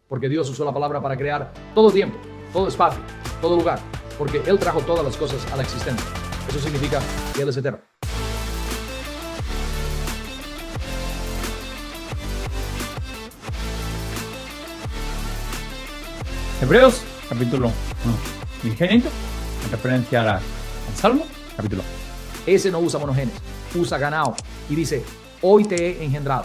porque Dios usó la palabra para crear todo tiempo, todo espacio, todo lugar, porque Él trajo todas las cosas a la existencia. Eso significa que Él es eterno. Hebreos, capítulo 1. Primogénito, en referencia al Salmo, capítulo. Ese no usa monogenes, usa ganao y dice, hoy te he engendrado.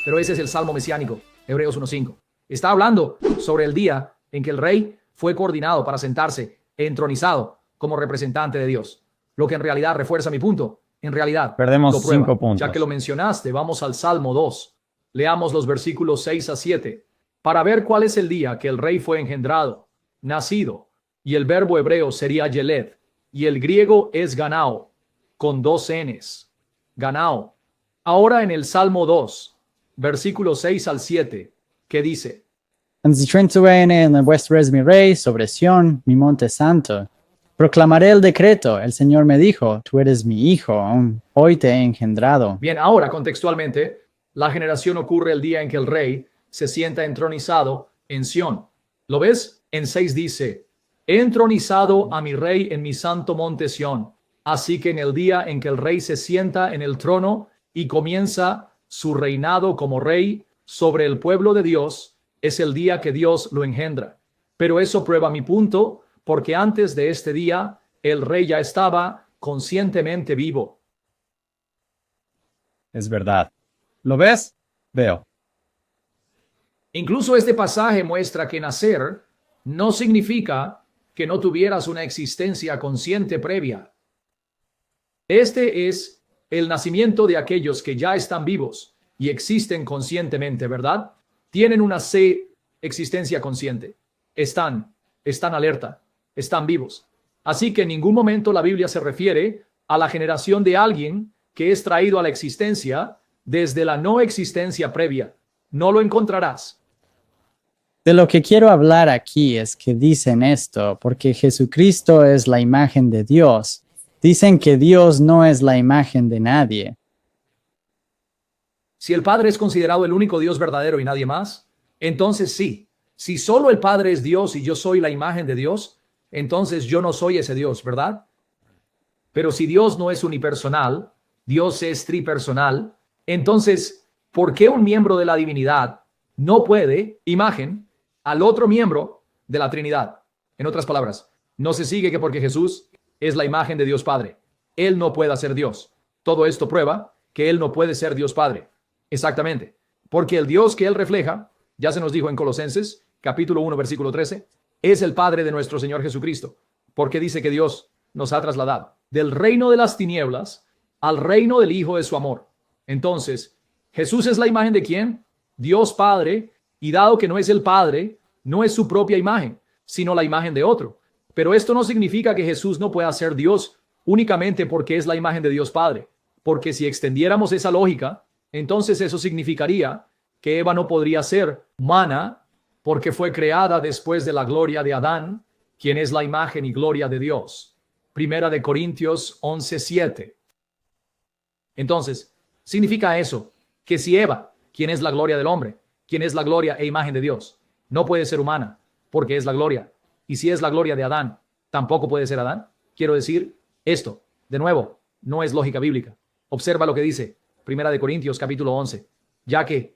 Pero ese es el Salmo mesiánico, Hebreos 1:5. Está hablando sobre el día en que el rey fue coordinado para sentarse entronizado como representante de Dios. Lo que en realidad refuerza mi punto. En realidad, Perdemos lo prueba. 5 puntos. Ya que lo mencionaste, vamos al Salmo 2. Leamos los versículos 6 a 7 para ver cuál es el día que el rey fue engendrado, nacido. Y el verbo hebreo sería yeled, y el griego es ganao, con 2 Ns. Ganao. Ahora en el Salmo 2, versículos 6 al 7, que dice: En vuestro es mi rey, sobre Sión, mi monte santo. Proclamaré el decreto. El Señor me dijo, tú eres mi hijo, hoy te he engendrado. Bien, ahora contextualmente, la generación ocurre el día en que el rey se sienta entronizado en Sión. ¿Lo ves? En 6 dice: he entronizado a mi rey en mi santo monte Sión. Así que en el día en que el rey se sienta en el trono y comienza su reinado como rey sobre el pueblo de Dios, es el día que Dios lo engendra. Pero eso prueba mi punto, porque antes de este día, el rey ya estaba conscientemente vivo. Es verdad. ¿Lo ves? Veo. Incluso este pasaje muestra que nacer no significa que no tuvieras una existencia consciente previa. Este es el nacimiento de aquellos que ya están vivos y existen conscientemente, ¿verdad? Tienen una existencia consciente. Están alerta, están vivos. Así que en ningún momento la Biblia se refiere a la generación de alguien que es traído a la existencia desde la no existencia previa. No lo encontrarás. De lo que quiero hablar aquí es que dicen esto porque Jesucristo es la imagen de Dios. Dicen que Dios no es la imagen de nadie. Si el Padre es considerado el único Dios verdadero y nadie más, entonces sí. Si solo el Padre es Dios y yo soy la imagen de Dios, entonces yo no soy ese Dios, ¿verdad? Pero si Dios no es unipersonal, Dios es tripersonal, entonces, ¿por qué un miembro de la divinidad no puede imagen al otro miembro de la Trinidad? En otras palabras, no se sigue que porque Jesús es la imagen de Dios Padre, Él no pueda ser Dios. Todo esto prueba que Él no puede ser Dios Padre. Exactamente. Porque el Dios que Él refleja, ya se nos dijo en Colosenses, capítulo 1, versículo 13, es el Padre de nuestro Señor Jesucristo. Porque dice que Dios nos ha trasladado del reino de las tinieblas al reino del Hijo de su amor. Entonces, ¿Jesús es la imagen de quién? Dios Padre, y dado que no es el Padre, no es su propia imagen, sino la imagen de otro. Pero esto no significa que Jesús no pueda ser Dios únicamente porque es la imagen de Dios Padre. Porque si extendiéramos esa lógica, entonces eso significaría que Eva no podría ser humana porque fue creada después de la gloria de Adán, quien es la imagen y gloria de Dios. Primera de Corintios 11:7. Entonces, significa eso, que si Eva, quien es la gloria del hombre, quien es la gloria e imagen de Dios, no puede ser humana porque es la gloria. Y si es la gloria de Adán, tampoco puede ser Adán. Quiero decir, esto, de nuevo, no es lógica bíblica. Observa lo que dice Primera de Corintios capítulo 11, ya que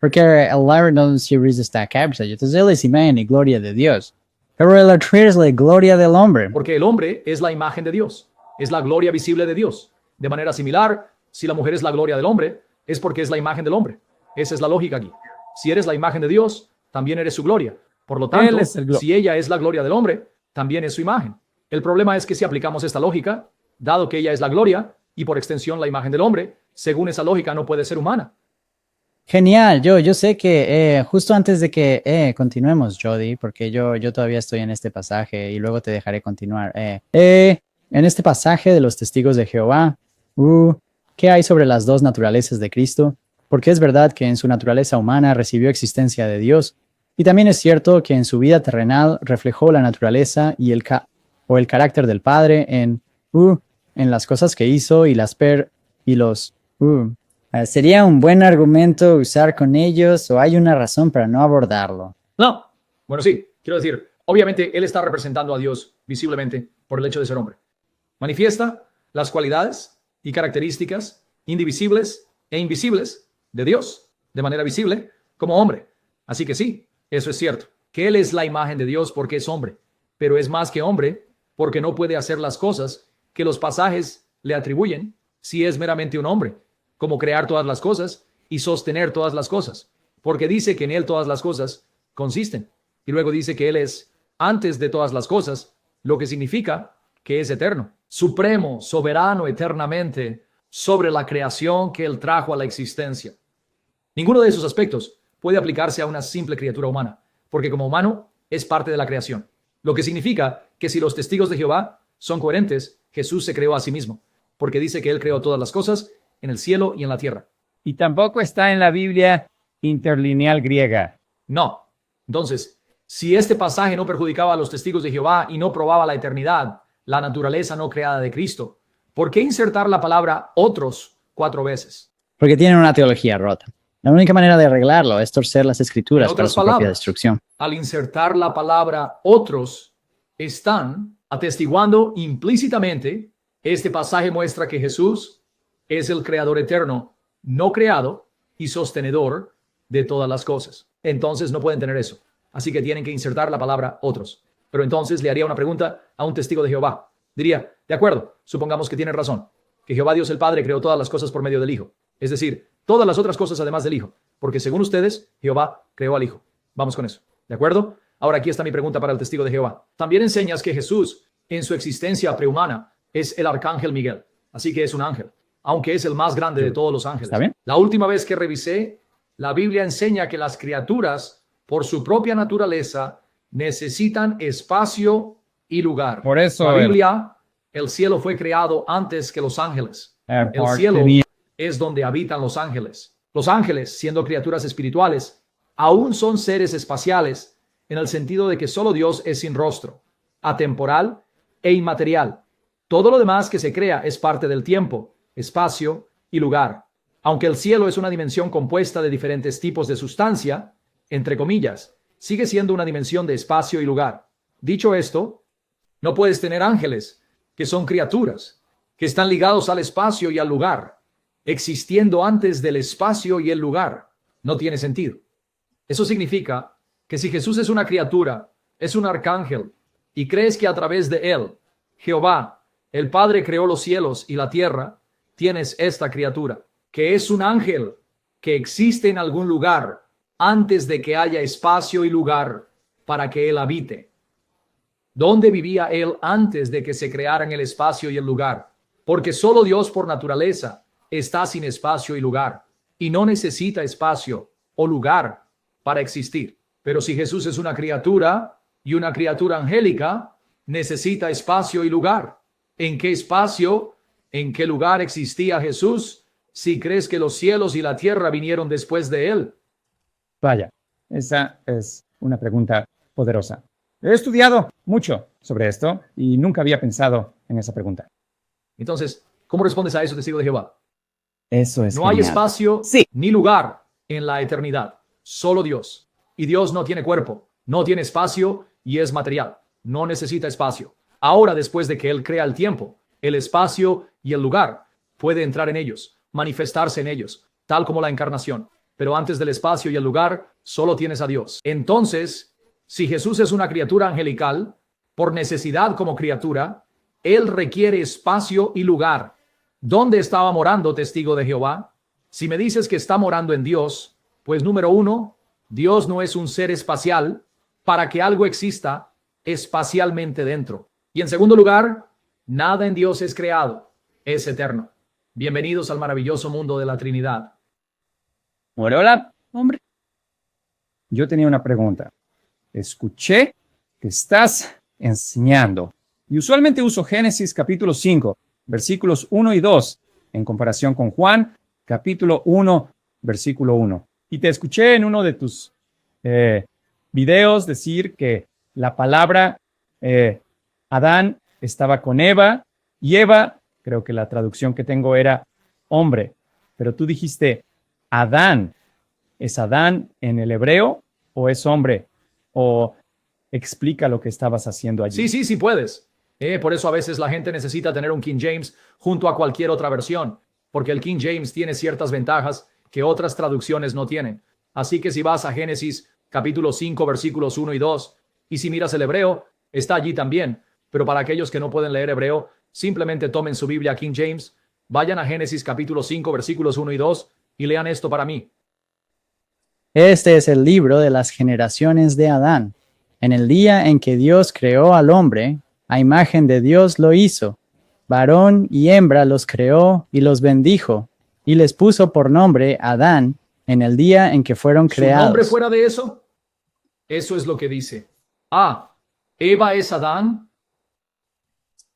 Porque el Larry no se resiste a capsa, entonces él es imagen y gloria de Dios. Pero el otro es la gloria del hombre. porque el hombre es la imagen de Dios, es la gloria visible de Dios. De manera similar, si la mujer es la gloria del hombre, es porque es la imagen del hombre. Esa es la lógica aquí. Si eres la imagen de Dios, también eres su gloria. Por lo tanto, Él es el si ella es la gloria del hombre, también es su imagen. El problema es que si aplicamos esta lógica, dado que ella es la gloria y por extensión la imagen del hombre, según esa lógica no puede ser humana. Genial, yo sé que justo antes de que continuemos, Jody, porque yo todavía estoy en este pasaje y luego te dejaré continuar. En este pasaje de los testigos de Jehová, ¿qué hay sobre las dos naturalezas de Cristo? Porque es verdad que en su naturaleza humana recibió existencia de Dios, y también es cierto que en su vida terrenal reflejó la naturaleza y el carácter del Padre en las cosas que hizo y los ¿sería un buen argumento usar con ellos o hay una razón para no abordarlo? No. Bueno, sí, quiero decir, obviamente él está representando a Dios visiblemente por el hecho de ser hombre. Manifiesta las cualidades y características indivisibles e invisibles de Dios de manera visible como hombre. Así que sí, eso es cierto, que él es la imagen de Dios porque es hombre, pero es más que hombre porque no puede hacer las cosas que los pasajes le atribuyen si es meramente un hombre, como crear todas las cosas y sostener todas las cosas, porque dice que en él todas las cosas consisten. Y luego dice que él es antes de todas las cosas, lo que significa que es eterno, supremo, soberano eternamente sobre la creación que él trajo a la existencia. Ninguno de esos aspectos puede aplicarse a una simple criatura humana, porque como humano es parte de la creación. Lo que significa que si los testigos de Jehová son coherentes, Jesús se creó a sí mismo, porque dice que él creó todas las cosas en el cielo y en la tierra. Y tampoco está en la Biblia interlineal griega. No. Entonces, si este pasaje no perjudicaba a los testigos de Jehová y no probaba la eternidad, la naturaleza no creada de Cristo, ¿por qué insertar la palabra otros 4 veces? Porque tienen una teología rota. La única manera de arreglarlo es torcer las escrituras En para otras su propia palabras, destrucción. al insertar la palabra otros, están atestiguando implícitamente. Este pasaje muestra que Jesús es el creador eterno, no creado y sostenedor de todas las cosas. Entonces no pueden tener eso. Así que tienen que insertar la palabra otros. Pero entonces le haría una pregunta a un testigo de Jehová. Diría, de acuerdo, supongamos que tienen razón, que Jehová Dios el Padre creó todas las cosas por medio del Hijo. Es decir, todas las otras cosas además del Hijo. Porque según ustedes, Jehová creó al Hijo. Vamos con eso. ¿De acuerdo? Ahora aquí está mi pregunta para el testigo de Jehová. También enseñas que Jesús, en su existencia prehumana, es el arcángel Miguel. Así que es un ángel, aunque es el más grande de todos los ángeles. ¿Está bien? La última vez que revisé, la Biblia enseña que las criaturas, por su propia naturaleza, necesitan espacio y lugar. Por eso la Biblia, el cielo fue creado antes que los ángeles. El cielo es donde habitan los ángeles. Los ángeles, siendo criaturas espirituales, aún son seres espaciales en el sentido de que solo Dios es sin rostro, atemporal e inmaterial. Todo lo demás que se crea es parte del tiempo, espacio y lugar. Aunque el cielo es una dimensión compuesta de diferentes tipos de sustancia, entre comillas, sigue siendo una dimensión de espacio y lugar. Dicho esto, no puedes tener ángeles, que son criaturas, que están ligados al espacio y al lugar, existiendo antes del espacio y el lugar. No tiene sentido. Eso significa que si Jesús es una criatura, es un arcángel, y crees que a través de él, Jehová, el Padre creó los cielos y la tierra, tienes esta criatura, que es un ángel, que existe en algún lugar antes de que haya espacio y lugar para que él habite. ¿Dónde vivía él antes de que se crearan el espacio y el lugar? Porque solo Dios por naturaleza está sin espacio y lugar, y no necesita espacio o lugar para existir. Pero si Jesús es una criatura y una criatura angélica, necesita espacio y lugar. ¿En qué espacio, en qué lugar existía Jesús si crees que los cielos y la tierra vinieron después de él? Vaya, esa es una pregunta poderosa. He estudiado mucho sobre esto y nunca había pensado en esa pregunta. Entonces, ¿cómo respondes a eso, testigo de Jehová? Eso es No hay genial. espacio Sí. ni lugar en la eternidad, solo Dios. Y Dios no tiene cuerpo, no tiene espacio y es material. No necesita espacio. Ahora, después de que Él crea el tiempo, el espacio y el lugar, puede entrar en ellos, manifestarse en ellos, tal como la encarnación. Pero antes del espacio y el lugar, solo tienes a Dios. Entonces, si Jesús es una criatura angelical, por necesidad como criatura, Él requiere espacio y lugar. ¿Dónde estaba morando, testigo de Jehová? Si me dices que está morando en Dios, pues número 1, Dios no es un ser espacial para que algo exista espacialmente dentro. Y en segundo lugar, nada en Dios es creado, es eterno. Bienvenidos al maravilloso mundo de la Trinidad. Hola, hombre. Yo tenía una pregunta. Escuché que estás enseñando. Y usualmente uso Génesis capítulo 5, versículos 1 y 2, en comparación con Juan capítulo 1, versículo 1. Y te escuché en uno de tus videos decir que la palabra Adán estaba con Eva y Eva, creo que la traducción que tengo era hombre, pero tú dijiste Adán. ¿Es Adán en el hebreo o es hombre o explica lo que estabas haciendo allí? Sí puedes. Por eso a veces la gente necesita tener un King James junto a cualquier otra versión, porque el King James tiene ciertas ventajas que otras traducciones no tienen. Así que si vas a Génesis capítulo 5, versículos 1 y 2, y si miras el hebreo, está allí también. Pero para aquellos que no pueden leer hebreo, simplemente tomen su Biblia King James, vayan a Génesis capítulo 5, versículos 1 y 2, y lean esto para mí. Este es el libro de las generaciones de Adán. En el día en que Dios creó al hombre, a imagen de Dios lo hizo. Varón y hembra los creó y los bendijo, y les puso por nombre Adán en el día en que fueron creados. ¿Su nombre fuera de eso? Eso es lo que dice. Eva es Adán.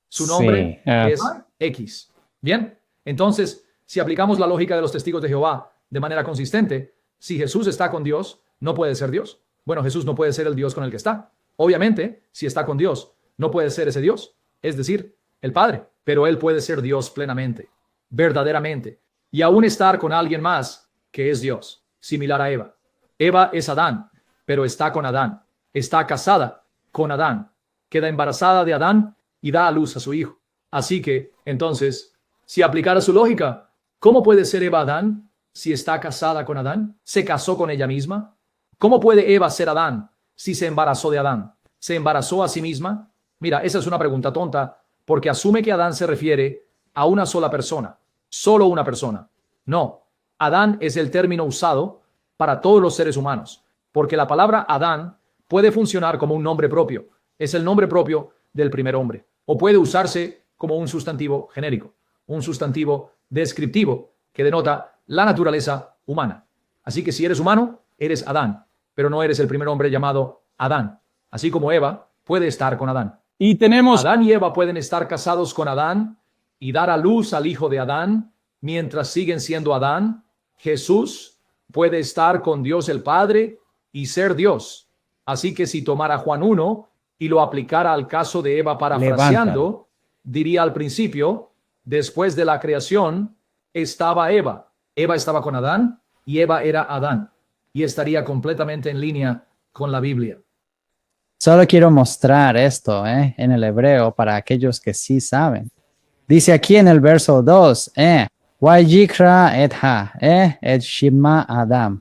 Su nombre es X. Bien, entonces, si aplicamos la lógica de los testigos de Jehová de manera consistente, si Jesús está con Dios, no puede ser Dios. Bueno, Jesús no puede ser el Dios con el que está. Obviamente, si está con Dios, no puede ser ese Dios, es decir, el Padre, pero Él puede ser Dios plenamente, verdaderamente, y aún estar con alguien más que es Dios, similar a Eva. Eva es Adán, pero está con Adán, está casada con Adán, queda embarazada de Adán y da a luz a su hijo. Así que, entonces, si aplicara su lógica, ¿cómo puede ser Eva Adán si está casada con Adán? ¿Se casó con ella misma? ¿Cómo puede Eva ser Adán si se embarazó de Adán? ¿Se embarazó a sí misma? Mira, esa es una pregunta tonta porque asume que Adán se refiere a una sola persona, solo una persona. No, Adán es el término usado para todos los seres humanos, porque la palabra Adán puede funcionar como un nombre propio. Es el nombre propio del primer hombre. O puede usarse como un sustantivo genérico, un sustantivo descriptivo que denota la naturaleza humana. Así que si eres humano, eres Adán, pero no eres el primer hombre llamado Adán. Así como Eva puede estar con Adán. Y tenemos... Adán y Eva pueden estar casados con Adán y dar a luz al hijo de Adán mientras siguen siendo Adán. Jesús puede estar con Dios el Padre y ser Dios. Así que si tomara Juan 1 y lo aplicara al caso de Eva parafraseando, diría al principio, después de la creación, estaba Eva. Eva estaba con Adán y Eva era Adán. Y estaría completamente en línea con la Biblia. Solo quiero mostrar esto en el hebreo para aquellos que sí saben. Dice aquí en el verso 2, Wayikra et ha, et shima Adam.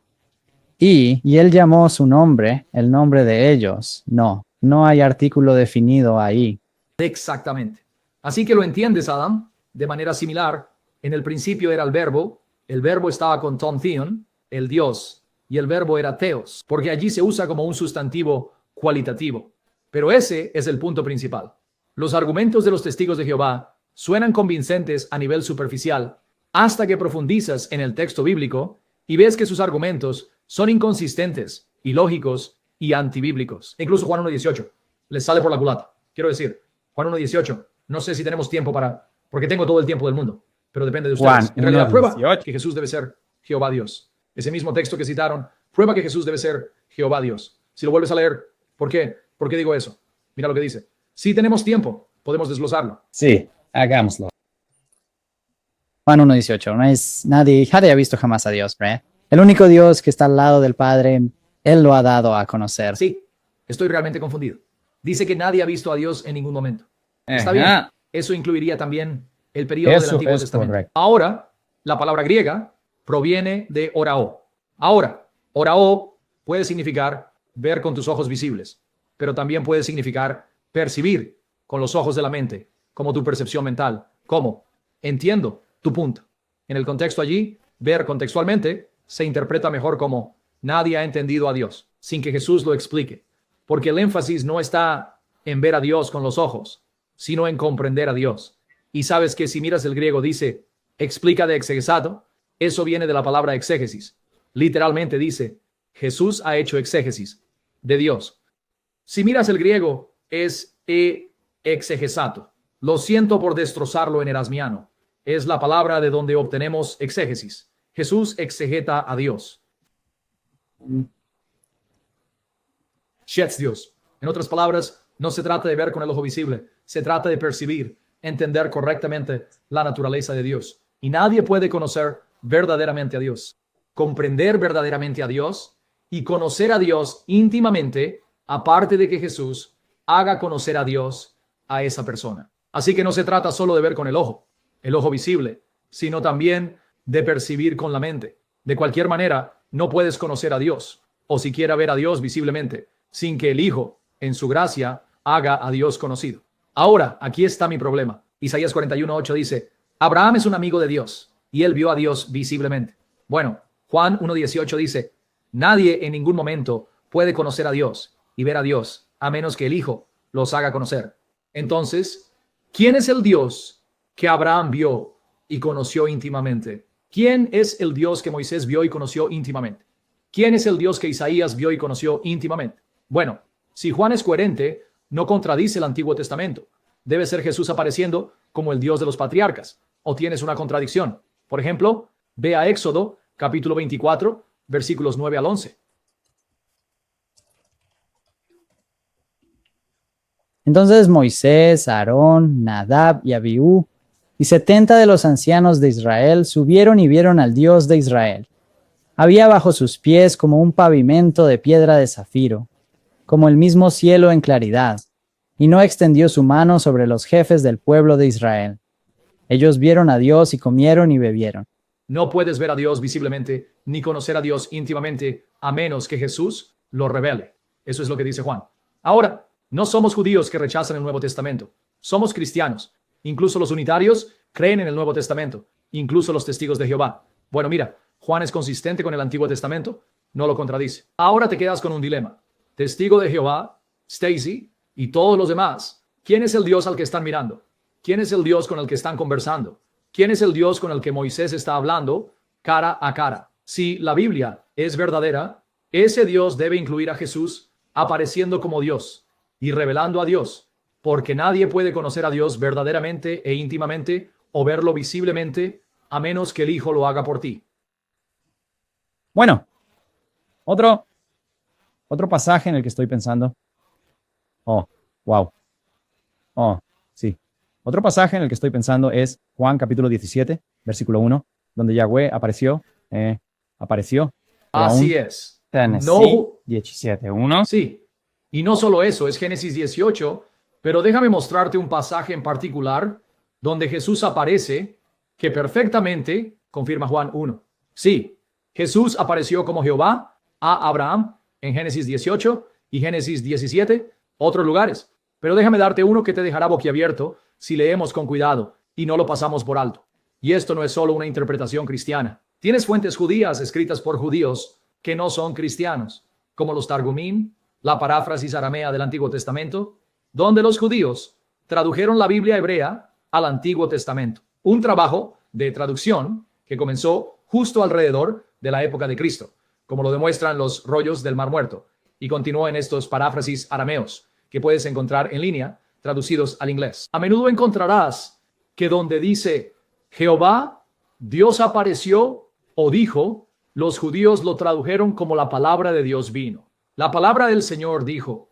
Y él llamó su nombre, el nombre de ellos. No hay artículo definido ahí. Exactamente. Así que lo entiendes, Adam, de manera similar. En el principio era el verbo estaba con ton theon, el Dios, y el verbo era theos, porque allí se usa como un sustantivo cualitativo. Pero ese es el punto principal. Los argumentos de los testigos de Jehová suenan convincentes a nivel superficial hasta que profundizas en el texto bíblico y ves que sus argumentos son inconsistentes, ilógicos y antibíblicos. Incluso Juan 1.18 les sale por la culata. Quiero decir, Juan 1.18, no sé si tenemos tiempo porque tengo todo el tiempo del mundo, pero depende de ustedes. Juan, en realidad, 1:18. prueba que Jesús debe ser Jehová Dios. Ese mismo texto que citaron, prueba que Jesús debe ser Jehová Dios. Si lo vuelves a leer, ¿por qué? ¿Por qué digo eso? Mira lo que dice. Si tenemos tiempo, podemos desglosarlo. Sí, hagámoslo. Juan 1:18. Nadie ha visto jamás a Dios, ¿verdad? El único Dios que está al lado del Padre, Él lo ha dado a conocer. Sí, estoy realmente confundido. Dice que nadie ha visto a Dios en ningún momento. Está bien. Eso incluiría también el periodo del Antiguo Testamento. Correcto. Ahora, la palabra griega proviene de orao. Ahora, orao puede significar ver con tus ojos visibles, pero también puede significar percibir con los ojos de la mente, como tu percepción mental. ¿Cómo? Entiendo tu punto. En el contexto allí, ver contextualmente se interpreta mejor como nadie ha entendido a Dios, sin que Jesús lo explique, porque el énfasis no está en ver a Dios con los ojos, sino en comprender a Dios. Y sabes que si miras el griego dice, explica de exegesato, eso viene de la palabra exégesis. Literalmente dice, Jesús ha hecho exégesis de Dios. Si miras el griego, es exegesato. Lo siento por destrozarlo en erasmiano. Es la palabra de donde obtenemos exégesis. Jesús exegeta a Dios. Shetz Dios. En otras palabras, no se trata de ver con el ojo visible, se trata de percibir, entender correctamente la naturaleza de Dios. Y nadie puede conocer verdaderamente a Dios, comprender verdaderamente a Dios y conocer a Dios íntimamente aparte de que Jesús haga conocer a Dios a esa persona. Así que no se trata solo de ver con el ojo visible, sino también de percibir con la mente. De cualquier manera, no puedes conocer a Dios o siquiera ver a Dios visiblemente sin que el Hijo, en su gracia, haga a Dios conocido. Ahora, aquí está mi problema. Isaías 41:8 dice, Abraham es un amigo de Dios y él vio a Dios visiblemente. Bueno, Juan 1:18 dice, nadie en ningún momento puede conocer a Dios y ver a Dios a menos que el Hijo los haga conocer. Entonces, ¿quién es el Dios que Abraham vio y conoció íntimamente? ¿Quién es el Dios que Moisés vio y conoció íntimamente? ¿Quién es el Dios que Isaías vio y conoció íntimamente? Bueno, si Juan es coherente, no contradice el Antiguo Testamento. Debe ser Jesús apareciendo como el Dios de los patriarcas. ¿O tienes una contradicción? Por ejemplo, ve a Éxodo, capítulo 24, versículos 9 al 11. Entonces Moisés, Aarón, Nadab y Abiú y 70 de los ancianos de Israel subieron y vieron al Dios de Israel. Había bajo sus pies como un pavimento de piedra de zafiro, como el mismo cielo en claridad, y no extendió su mano sobre los jefes del pueblo de Israel. Ellos vieron a Dios y comieron y bebieron. No puedes ver a Dios visiblemente ni conocer a Dios íntimamente a menos que Jesús lo revele. Eso es lo que dice Juan. Ahora, no somos judíos que rechazan el Nuevo Testamento. Somos cristianos. Incluso los unitarios creen en el Nuevo Testamento. Incluso los testigos de Jehová. Bueno, mira, Juan es consistente con el Antiguo Testamento. No lo contradice. Ahora te quedas con un dilema. Testigo de Jehová, Stacy y todos los demás. ¿Quién es el Dios al que están mirando? ¿Quién es el Dios con el que están conversando? ¿Quién es el Dios con el que Moisés está hablando cara a cara? Si la Biblia es verdadera, ese Dios debe incluir a Jesús apareciendo como Dios y revelando a Dios, porque nadie puede conocer a Dios verdaderamente e íntimamente o verlo visiblemente a menos que el Hijo lo haga por ti. Bueno, otro pasaje en el que estoy pensando. Oh, wow. Oh, sí. Otro pasaje en el que estoy pensando es Juan capítulo 17, versículo 1, donde Yahweh apareció. Así es. No. 17:1. Sí. Y no solo eso, es Génesis 18, pero déjame mostrarte un pasaje en particular donde Jesús aparece que perfectamente confirma Juan 1. Sí, Jesús apareció como Jehová a Abraham en Génesis 18 y Génesis 17, otros lugares. Pero déjame darte uno que te dejará boquiabierto si leemos con cuidado y no lo pasamos por alto. Y esto no es solo una interpretación cristiana. Tienes fuentes judías escritas por judíos que no son cristianos, como los Targumim, la paráfrasis aramea del Antiguo Testamento, donde los judíos tradujeron la Biblia hebrea al Antiguo Testamento. Un trabajo de traducción que comenzó justo alrededor de la época de Cristo, como lo demuestran los rollos del Mar Muerto, y continuó en estos paráfrasis arameos que puedes encontrar en línea, traducidos al inglés. A menudo encontrarás que donde dice Jehová, Dios apareció o dijo, los judíos lo tradujeron como la palabra de Dios vino. La palabra del Señor dijo,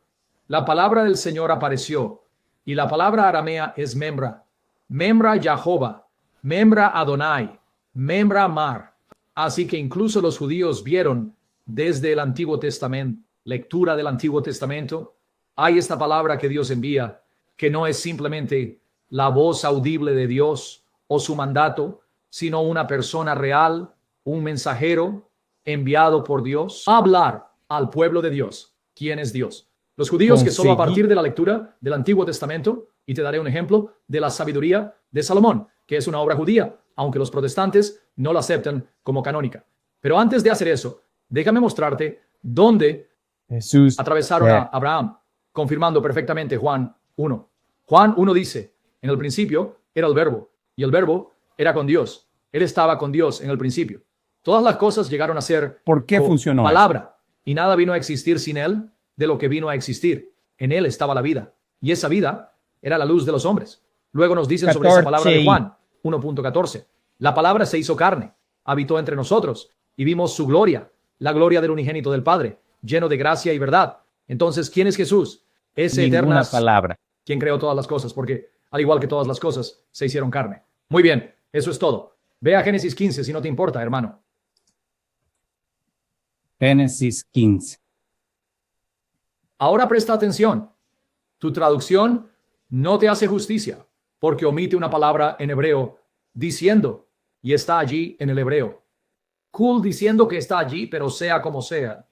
la palabra del Señor apareció, y la palabra aramea es membra, membra Jehová, membra Adonai, membra Mar. Así que incluso los judíos vieron desde el Antiguo Testamento, lectura del Antiguo Testamento, hay esta palabra que Dios envía, que no es simplemente la voz audible de Dios o su mandato, sino una persona real, un mensajero enviado por Dios a hablar al pueblo de Dios. ¿Quién es Dios? Los judíos que solo a partir de la lectura del Antiguo Testamento, y te daré un ejemplo de la sabiduría de Salomón, que es una obra judía, aunque los protestantes no la aceptan como canónica. Pero antes de hacer eso, déjame mostrarte dónde Jesús atravesaron a Abraham, confirmando perfectamente Juan 1. Juan 1 dice, en el principio era el verbo, y el verbo era con Dios. Él estaba con Dios en el principio. Todas las cosas llegaron a ser ¿Por qué funcionó palabra, y nada vino a existir sin él de lo que vino a existir. En él estaba la vida, y esa vida era la luz de los hombres. Luego nos dicen sobre esa palabra de Juan 1.14. La palabra se hizo carne, habitó entre nosotros, y vimos su gloria, la gloria del unigénito del Padre, lleno de gracia y verdad. Entonces, ¿quién es Jesús? Ese eterna palabra. Quien creó todas las cosas, porque al igual que todas las cosas, se hicieron carne. Muy bien, eso es todo. Ve a Génesis 15 si no te importa, hermano. Génesis 15. Ahora presta atención. Tu traducción no te hace justicia porque omite una palabra en hebreo diciendo y está allí en el hebreo. Cool diciendo que está allí, pero sea como sea.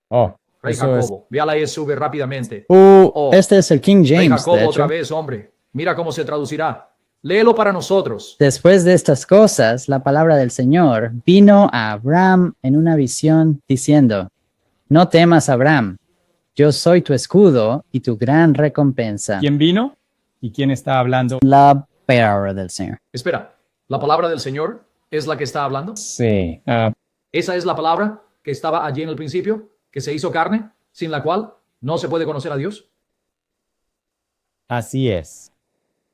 Oh, Rey eso es. Jacobo, ve a la ESV rápidamente. Este es el King Rey James, Jacobo de otra hecho. vez, hombre. Mira cómo se traducirá. Léelo para nosotros. Después de estas cosas, la palabra del Señor vino a Abraham en una visión diciendo, no temas, Abraham, yo soy tu escudo y tu gran recompensa. ¿Quién vino y quién está hablando? La palabra del Señor. Espera, ¿la palabra del Señor es la que está hablando? Sí. ¿Esa es la palabra que estaba allí en el principio, que se hizo carne, sin la cual no se puede conocer a Dios? Así es.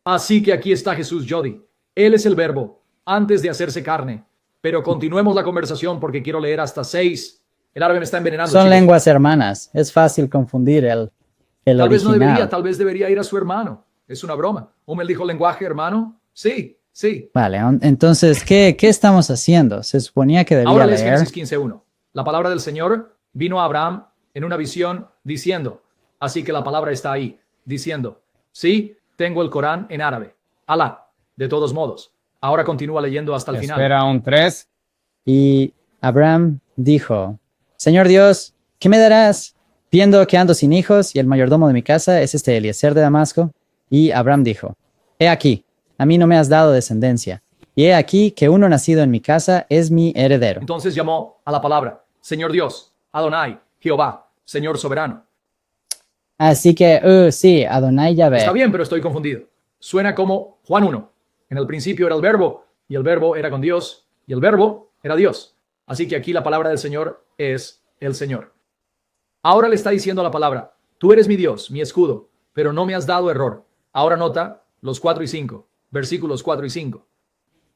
Así que aquí está Jesús, Jody. Él es el verbo, antes de hacerse carne. Pero continuemos la conversación porque quiero leer hasta 6. El árabe me está envenenando. Son chicos. lenguas hermanas. Es fácil confundir el Tal vez no original. debería, tal vez debería ir a su hermano. Es una broma. ¿Hummel dijo lenguaje hermano? Sí, sí. Vale, entonces, ¿qué estamos haciendo? Se suponía que debía Ahora lees leer. Génesis 15:1. La palabra del Señor vino a Abraham en una visión diciendo. Así que la palabra está ahí, diciendo. Sí, tengo el Corán en árabe. Alá, de todos modos. Ahora continúa leyendo hasta el final. Espera un 3. Y Abraham dijo, Señor Dios, ¿qué me darás? Viendo que ando sin hijos y el mayordomo de mi casa es este Eliezer de Damasco. Y Abraham dijo, he aquí, a mí no me has dado descendencia. Y he aquí que uno nacido en mi casa es mi heredero. Entonces llamó a la palabra, Señor Dios, Adonai, Jehová, Señor soberano. Así que, sí, Adonai Yahvé. Está bien, pero estoy confundido. Suena como Juan 1. En el principio era el verbo, y el verbo era con Dios, y el verbo era Dios. Así que aquí la palabra del Señor es el Señor. Ahora le está diciendo la palabra, tú eres mi Dios, mi escudo, pero no me has dado error. Ahora nota los 4 y 5, versículos 4 y 5.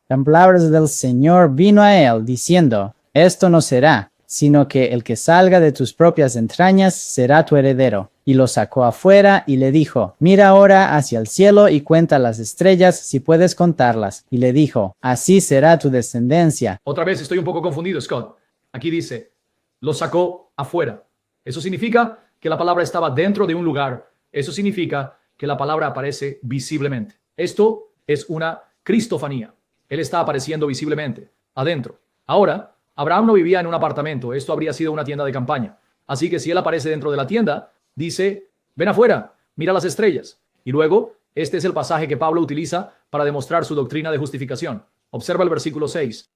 Las palabras del Señor vino a él diciendo, esto no será, sino que el que salga de tus propias entrañas será tu heredero. Y lo sacó afuera y le dijo, mira ahora hacia el cielo y cuenta las estrellas si puedes contarlas. Y le dijo, así será tu descendencia. Otra vez estoy un poco confundido, Scott. Aquí dice, lo sacó afuera. Eso significa que la palabra estaba dentro de un lugar. Eso significa que la palabra aparece visiblemente. Esto es una cristofanía. Él está apareciendo visiblemente, adentro. Ahora, Abraham no vivía en un apartamento. Esto habría sido una tienda de campaña. Así que si él aparece dentro de la tienda, dice, ven afuera, mira las estrellas. Y luego, este es el pasaje que Pablo utiliza para demostrar su doctrina de justificación. Observa el versículo 6.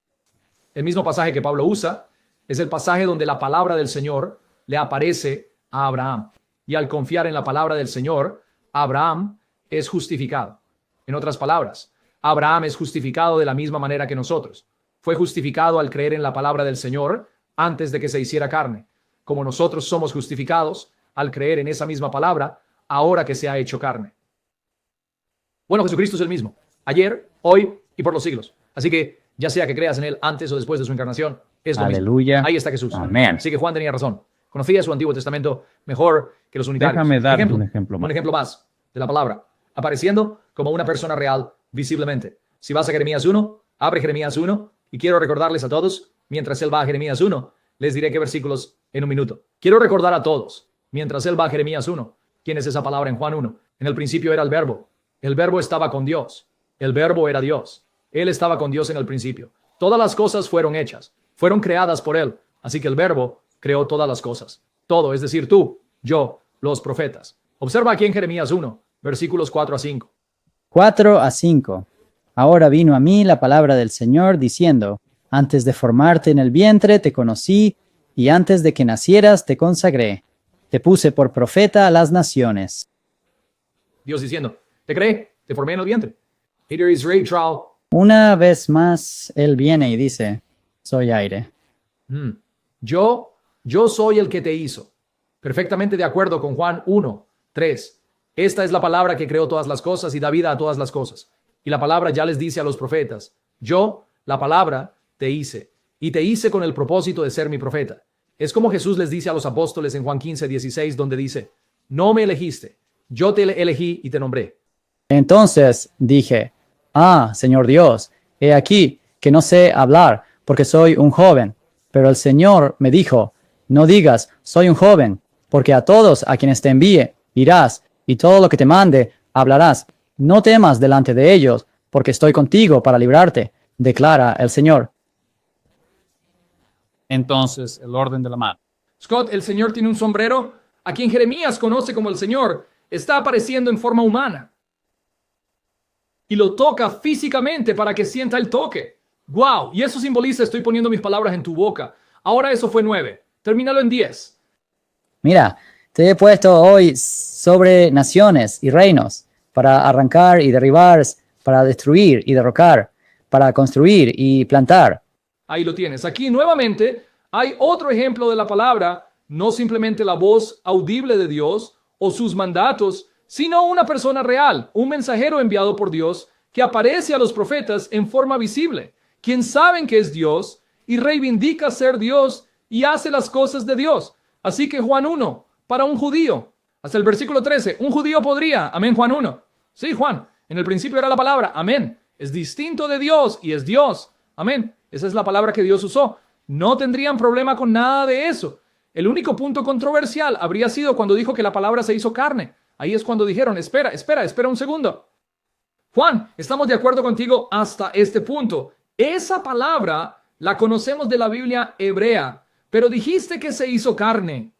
El mismo pasaje que Pablo usa es el pasaje donde la palabra del Señor le aparece a Abraham. Y al confiar en la palabra del Señor, Abraham es justificado. En otras palabras, Abraham es justificado de la misma manera que nosotros. Fue justificado al creer en la palabra del Señor antes de que se hiciera carne. Como nosotros somos justificados al creer en esa misma palabra ahora que se ha hecho carne. Bueno, Jesucristo es el mismo, ayer, hoy y por los siglos. Así que ya sea que creas en Él antes o después de su encarnación, es lo Aleluya. mismo. Ahí está Jesús. Amén. Así que Juan tenía razón. Conocía su Antiguo Testamento mejor que los unitarios. Déjame darte un ejemplo más. Un ejemplo más de la palabra, apareciendo como una persona real visiblemente. Si vas a Jeremías 1, abre Jeremías 1 y quiero recordarles a todos, mientras él va a Jeremías 1, les diré qué versículos en un minuto. Quiero recordar a todos, mientras él va a Jeremías 1, quién es esa palabra en Juan 1. En el principio era el verbo estaba con Dios, el verbo era Dios, él estaba con Dios en el principio. Todas las cosas fueron hechas, fueron creadas por él, así que el verbo creó todas las cosas. Todo, es decir, tú, yo, los profetas. Observa aquí en Jeremías 1, versículos 4 a 5. 4 a 5. Ahora vino a mí la palabra del Señor diciendo, antes de formarte en el vientre te conocí, y antes de que nacieras te consagré. Te puse por profeta a las naciones. Dios diciendo, ¿te cree? Te formé en el vientre. Here is Ray Troll. Una vez más, él viene y dice, soy aire. Yo soy el que te hizo. Perfectamente de acuerdo con Juan 1, 3. Esta es la palabra que creó todas las cosas y da vida a todas las cosas. Y la palabra ya les dice a los profetas, yo, la palabra, te hice. Y te hice con el propósito de ser mi profeta. Es como Jesús les dice a los apóstoles en Juan 15, 16, donde dice, no me elegiste, yo te elegí y te nombré. Entonces dije, Señor Dios, he aquí que no sé hablar porque soy un joven. Pero el Señor me dijo, no digas, soy un joven, porque a todos a quienes te envíe irás, y todo lo que te mande hablarás. No temas delante de ellos, porque estoy contigo para librarte, declara el Señor. Entonces, el orden de la mano. Scott, el Señor tiene un sombrero, a quien Jeremías conoce como el Señor, está apareciendo en forma humana. Y lo toca físicamente para que sienta el toque. ¡Wow! Y eso simboliza, estoy poniendo mis palabras en tu boca. Ahora eso fue 9. Termínalo en 10. Mira, te he puesto hoy sobre naciones y reinos, para arrancar y derribar, para destruir y derrocar, para construir y plantar. Ahí lo tienes. Aquí nuevamente hay otro ejemplo de la palabra, no simplemente la voz audible de Dios o sus mandatos, sino una persona real, un mensajero enviado por Dios que aparece a los profetas en forma visible, quien saben que es Dios y reivindica ser Dios y hace las cosas de Dios. Así que Juan 1, para un judío, hasta el versículo 13, un judío podría, amén, Juan 1. Sí, Juan, en el principio era la palabra, amén. Es distinto de Dios y es Dios, amén. Esa es la palabra que Dios usó. No tendrían problema con nada de eso. El único punto controversial habría sido cuando dijo que la palabra se hizo carne. Ahí es cuando dijeron, espera un segundo. Juan, estamos de acuerdo contigo hasta este punto. Esa palabra la conocemos de la Biblia hebrea, pero dijiste que se hizo carne.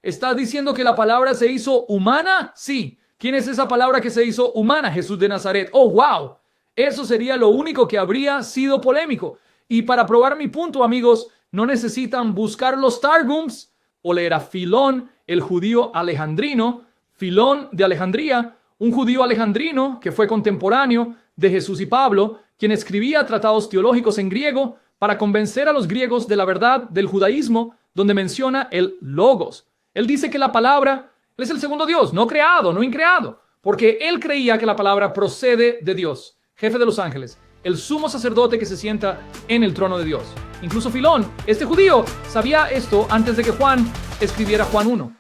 ¿Estás diciendo que la palabra se hizo humana? Sí. ¿Quién es esa palabra que se hizo humana? Jesús de Nazaret. Oh, wow. Eso sería lo único que habría sido polémico. Y para probar mi punto, amigos, no necesitan buscar los Targums o leer a Filón, el judío alejandrino, Filón de Alejandría, un judío alejandrino que fue contemporáneo de Jesús y Pablo, quien escribía tratados teológicos en griego para convencer a los griegos de la verdad del judaísmo, donde menciona el logos. Él dice que la palabra es el segundo Dios, no creado, no increado, porque él creía que la palabra procede de Dios, jefe de los ángeles, el sumo sacerdote que se sienta en el trono de Dios. Incluso Filón, este judío, sabía esto antes de que Juan escribiera Juan 1.